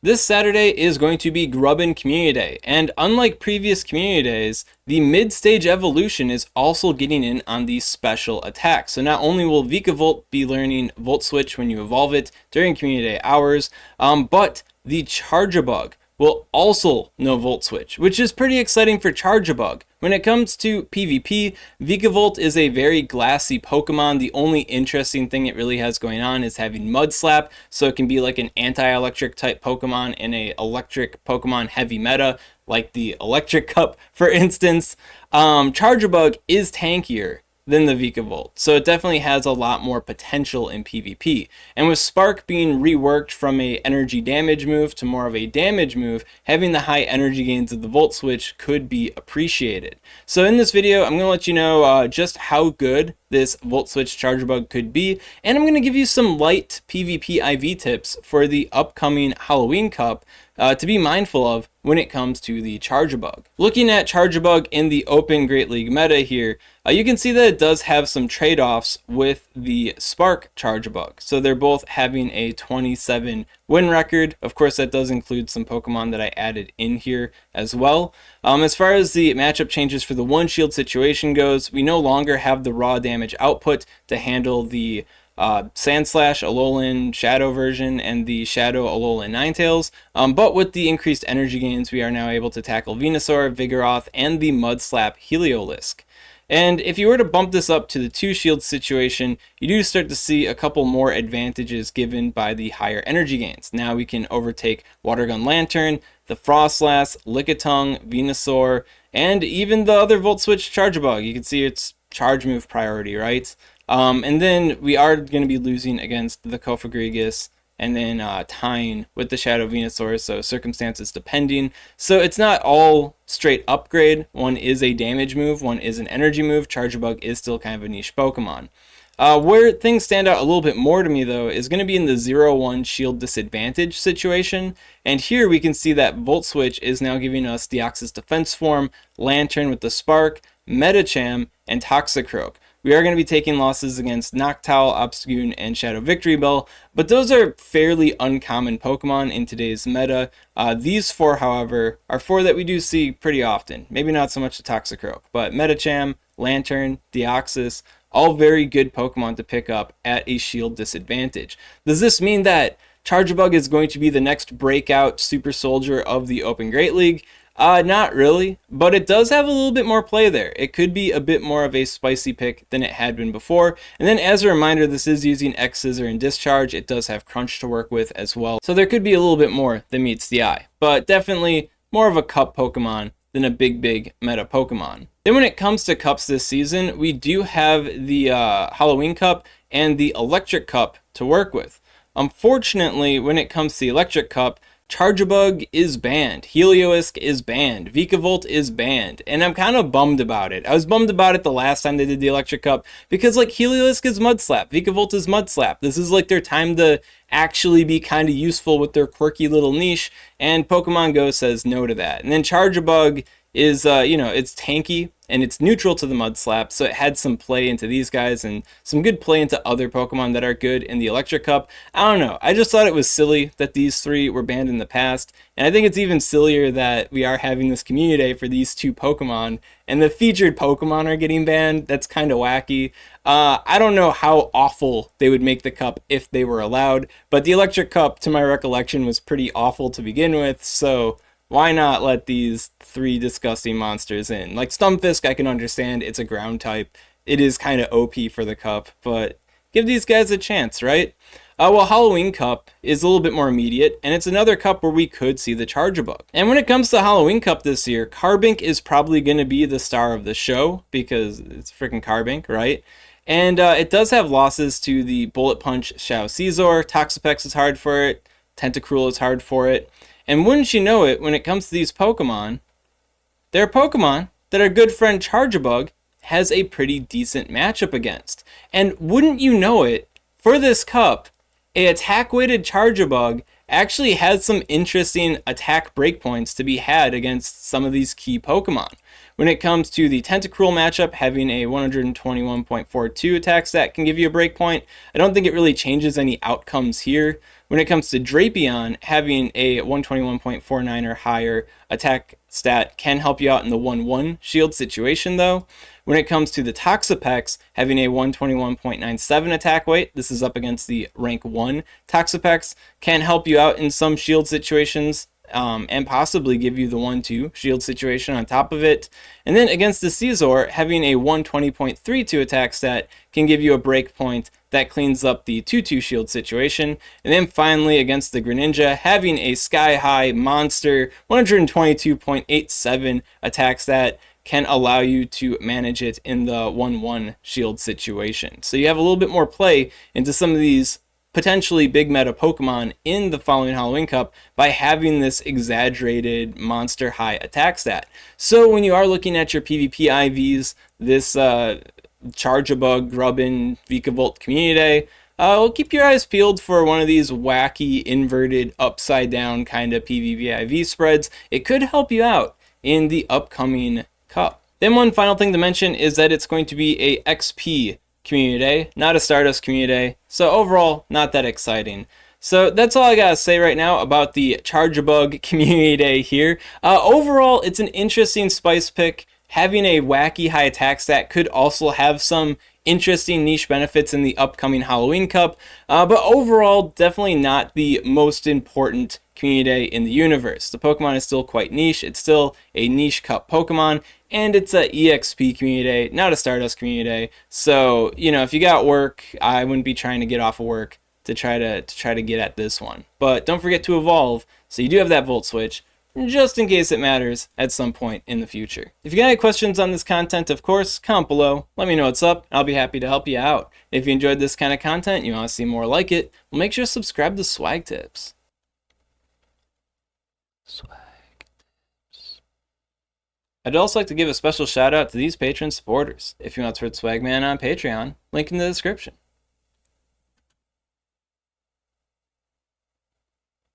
This Saturday is going to be Grubbin Community Day, and unlike previous community days, the mid-stage evolution is also getting in on these special attacks. So not only will Vikavolt be learning Volt Switch when you evolve it during community day hours, but the Charjabug will also know Volt Switch, which is pretty exciting for Charjabug. When it comes to PvP, Vikavolt is a very glassy Pokemon. The only interesting thing it really has going on is having Mud Slap, so it can be like an anti-electric type Pokemon in a electric Pokemon heavy meta, like the Electric Cup, for instance. Charjabug is tankier than the Vikavolt, so it definitely has a lot more potential in PvP. And with Spark being reworked from a energy damage move to more of a damage move, having the high energy gains of the Volt Switch could be appreciated. So in this video, I'm going to let you know just how good this Volt Switch Charjabug could be, and I'm going to give you some light PvP IV tips for the upcoming Halloween Cup to be mindful of when it comes to the Charjabug. Looking at Charjabug in the Open Great League meta here, you can see that it does have some trade-offs with the Spark Charjabug. So they're both having a 27 win record. Of course, that does include some Pokemon that I added in here as well. As far as the matchup changes for the one shield situation goes, we no longer have the raw damage output to handle the Sandslash, Alolan, Shadow version, and the Shadow, Alolan, Ninetales. But with the increased energy gains, we are now able to tackle Venusaur, Vigoroth, and the Mud Slap Heliolisk. And if you were to bump this up to the two shield situation, you do start to see a couple more advantages given by the higher energy gains. Now we can overtake Water Gun Lantern, the Frostlass, Lickitung, Venusaur, and even the other Volt Switch Charjabug. You can see it's charge move priority, right? And then we are going to be losing against the Kofagrigus and then tying with the Shadow Venusaur, so circumstances depending. So it's not all straight upgrade. One is a damage move, one is an energy move. Charjabug is still kind of a niche Pokemon. Where things stand out a little bit more to me, though, is going to be in the 0-1 shield disadvantage situation. And here we can see that Volt Switch is now giving us Deoxys Defense Form, Lantern with the Spark, Medicham, and Toxicroak. We are going to be taking losses against Noctowl, Obscune, and Shadow Victory Bell, but those are fairly uncommon Pokemon in today's meta. These four, however, are four that we do see pretty often. Maybe not so much the Toxicroak, but Medicham, Lantern, Deoxys, all very good Pokemon to pick up at a shield disadvantage. Does this mean that Charjabug is going to be the next breakout super soldier of the Open Great League? Not really, but it does have a little bit more play there. It could be a bit more of a spicy pick than it had been before. And then as a reminder, this is using X-Scissor and Discharge. It does have Crunch to work with as well. So there could be a little bit more than meets the eye, but definitely more of a cup Pokemon than a big meta Pokemon. Then when it comes to cups this season, we do have the Halloween Cup and the Electric Cup to work with. Unfortunately, when it comes to the Electric Cup, Charjabug is banned, Heliolisk is banned, Vikavolt is banned, and I'm kind of bummed about it. I was bummed about it the last time they did the Electric Cup, because like Heliolisk is Mud Slap, Vikavolt is Mud Slap. This is like their time to actually be kind of useful with their quirky little niche, and Pokemon Go says no to that. And then Charjabug is, it's tanky, and it's neutral to the Mud Slap, so it had some play into these guys and some good play into other Pokemon that are good in the Electric Cup. I don't know, I just thought it was silly that these three were banned in the past, and I think it's even sillier that we are having this community day for these two Pokemon, and the featured Pokemon are getting banned. That's kind of wacky. I don't know how awful they would make the cup if they were allowed, but the Electric Cup, to my recollection, was pretty awful to begin with, so why not let these three disgusting monsters in? Like Stunfisk, I can understand, it's a ground type. It is kind of OP for the cup, but give these guys a chance, right? Well, Halloween Cup is a little bit more immediate, and it's another cup where we could see the Charjabug. And when it comes to Halloween Cup this year, Carbink is probably going to be the star of the show, because it's freaking Carbink, right? And it does have losses to the Bullet Punch Shao Caesar, Toxapex is hard for it, Tentacruel is hard for it. And wouldn't you know it, when it comes to these Pokemon, they're Pokemon that our good friend Charjabug has a pretty decent matchup against. And wouldn't you know it, for this cup, a attack-weighted Charjabug actually has some interesting attack breakpoints to be had against some of these key Pokemon. When it comes to the Tentacruel matchup, having a 121.42 attack stat can give you a breakpoint. I don't think it really changes any outcomes here, When it comes to Drapion, having a 121.49 or higher attack stat can help you out in the 1-1 shield situation though. When it comes to the Toxapex, having a 121.97 attack weight, this is up against the rank 1 Toxapex, can help you out in some shield situations. And possibly give you the 1-2 shield situation on top of it. And then against the Caesar, having a 120.32 attack stat can give you a break point that cleans up the 2-2 shield situation. And then finally against the Greninja, having a sky high monster 122.87 attack stat can allow you to manage it in the 1-1 shield situation. So you have a little bit more play into some of these potentially big meta Pokemon in the following Halloween Cup by having this exaggerated monster high attack stat. So when you are looking at your PvP IVs, this Charjabug, Grubbin, Vikavolt Community Day, well, keep your eyes peeled for one of these wacky inverted upside down kind of PvP IV spreads. It could help you out in the upcoming Cup. Then one final thing to mention is that it's going to be a XP Community Day, not a Stardust Community Day, so overall not that exciting. So that's all I gotta say right now about the Charjabug Community Day here. Overall, it's an interesting spice pick. Having a wacky high attack stat could also have some interesting niche benefits in the upcoming Halloween Cup, but overall definitely not the most important Community Day in the universe. The Pokemon is still quite niche. It's still a niche Cup Pokemon, and it's a EXP Community Day, not a Stardust Community Day. So, you know, if you got work, I wouldn't be trying to get off of work to try to get at this one. But don't forget to evolve, so you do have that Volt Switch, just in case it matters at some point in the future. If you got any questions on this content, of course, comment below. Let me know what's up. I'll be happy to help you out. If you enjoyed this kind of content, you want to see more like it, well, make sure to subscribe to SwagTips. SwagTips. I'd also like to give a special shout out to these Patreon supporters. If you want to support Swagman on Patreon, link in the description.